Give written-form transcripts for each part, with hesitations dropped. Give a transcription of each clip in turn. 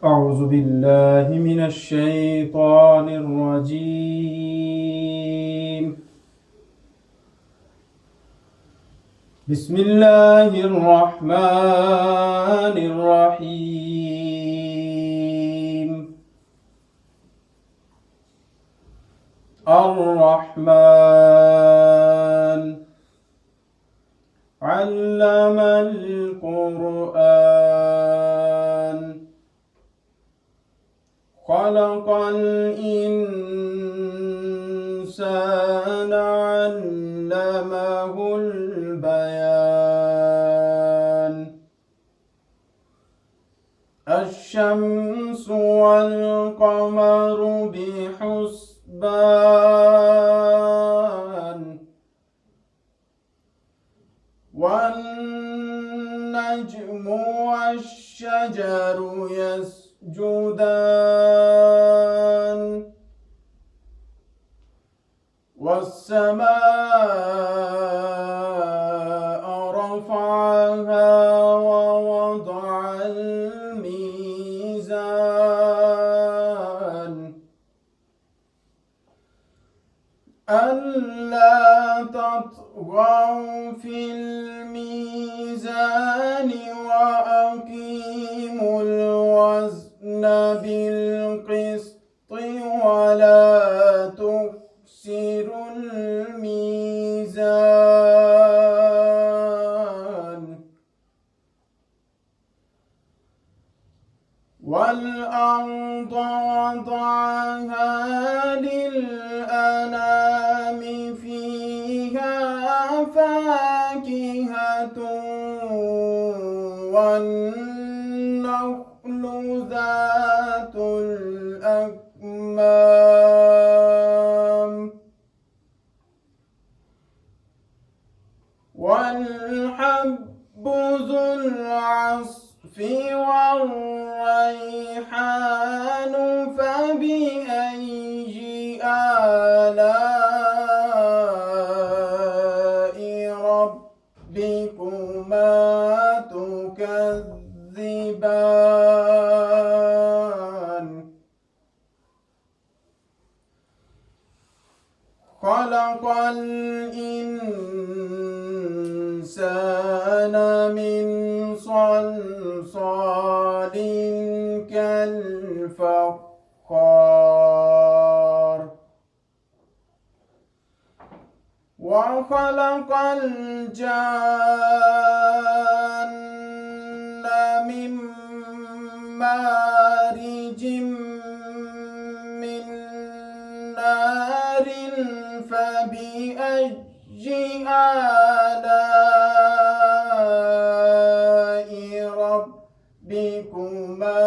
أعوذ بالله من الشيطان الرجيم. بسم الله الرحمن الرحيم. الرحمن علم القرآن خلق الإنسان علمه البيان الشمس والقمر بحسبان والنجم والشجر يسجدان والسماء رفعها ووضع الميزان ألا تطغوا في الميزان وأقيموا الوزن بالقسط ولا تخسروا الميزان والأرض وضعها للأنام فيها فاكهة والنخل ذات الأكمام والحب ذو العصف والريحان فبأي آلاء ربكما تكذبان خلق الإنسان من صلصال كالفخار وخلق الجان من مارج من نار فبأي آلاء ربكما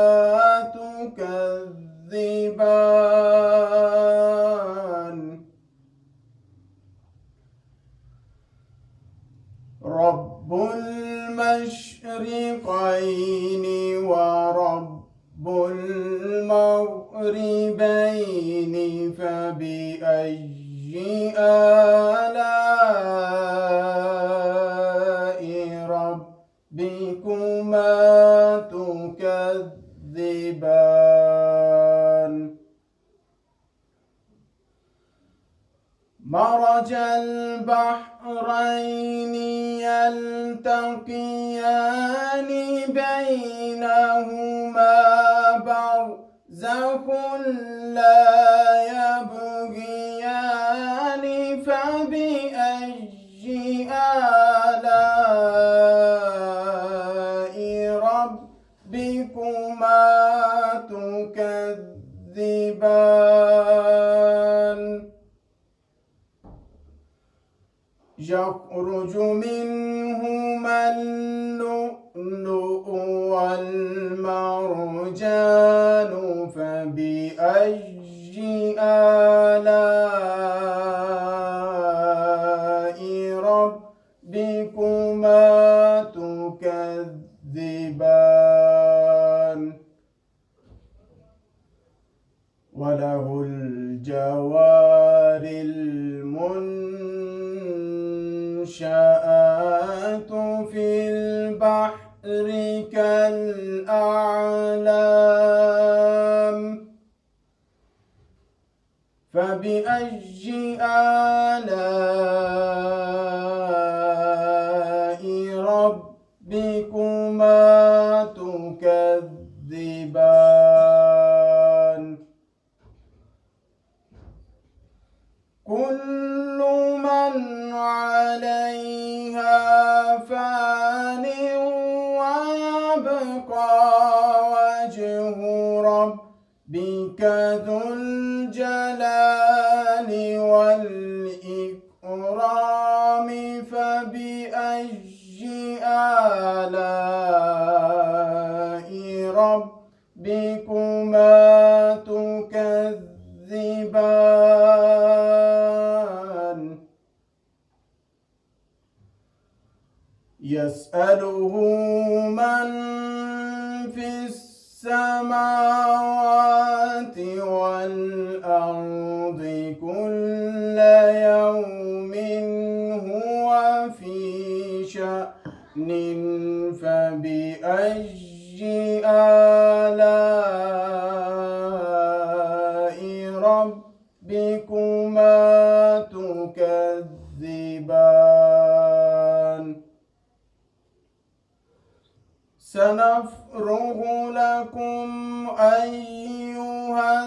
تكذبان رب المشرقين ورب المغربين فبأي آلاء ربكما تكذبان مرج البحرين يلتقيان بينهما برزخ لا يبغيان فبأي آلاء ربكما تكذبان يخرج منهما اللؤلؤ والمرجان فبأي آلاء ربكما تكذبان وله الجوار المنشآت في البحر كالأعلام فبأي آلاء ربكما تكذبان كل من عليها فان ويبقى وجه ربك ذو الجلال والإكرام فبأي آلاء ربكما تكذبان يسأله من في السماوات والأرض كل يوم هو في شأن فبأي آلاء ربكما تكذبان سنفرغ لكم أيها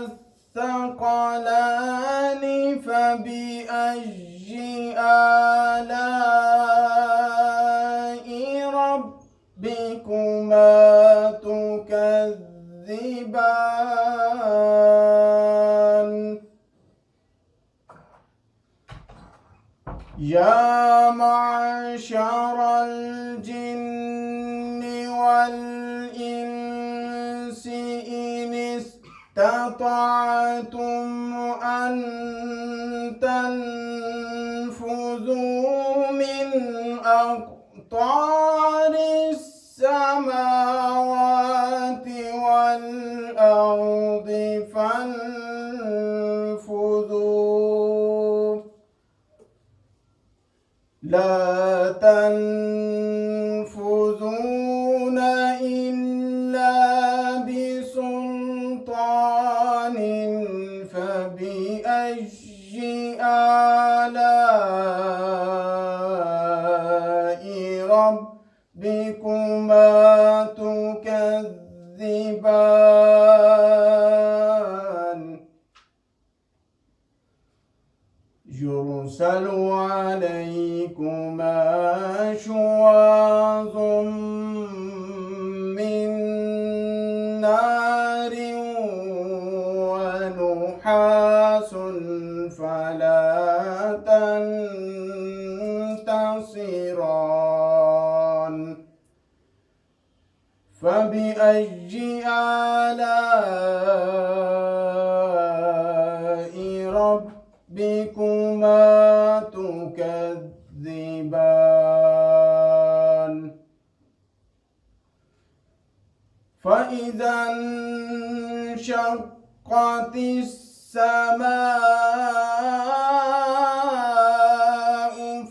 الثقلان فبأي آلاء ربكما تكذبان يا معشر الجن والإنس إن استطعتم أن تنفذوا من أقطار السماوات والأرض فانفذوا لا تنفذون إلا بسلطان فبأي آلاء ربكما تكذبان يرسل عليكما شواظ من نار ونحاس فلا تنتصران فبأي آلاء ربكما تكذبان فإذا انشقت السماء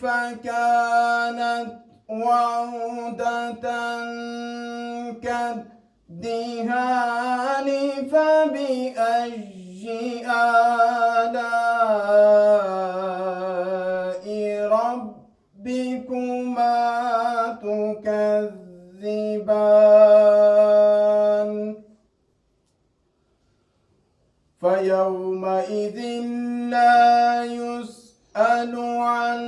فكانت وردة كالدهان فبأي آلاء ربكما تكذبان فيومئذ لا يسأل عن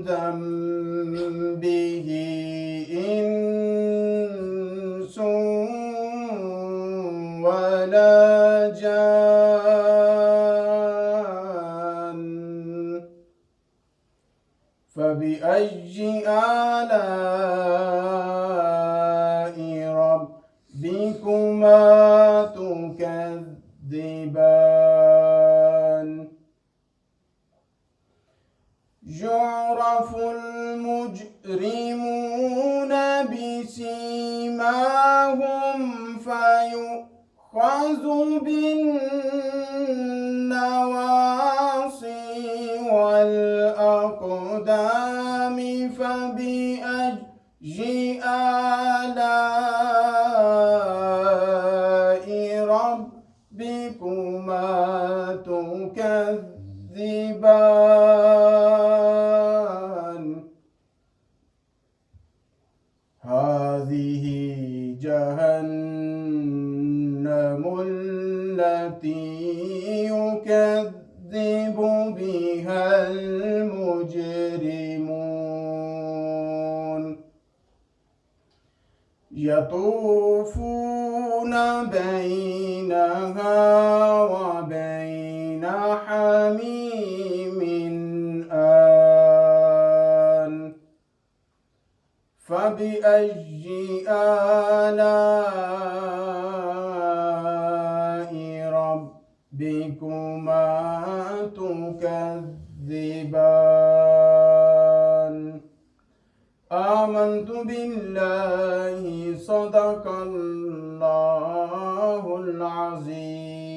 ذنبه إنس ولا جان فبأي آلاء ربكما تكذبان يعرف المجرمون بسيماهم فيؤخذ بالنواصي والأقدام فبأي آلاء ربكما تكذبان جهنم التي يكذب بها المجرمون يطوفون بينها وبين حميم آن فبأي آلاء ربكما تكذبان آمنت بالله صدق الله العظيم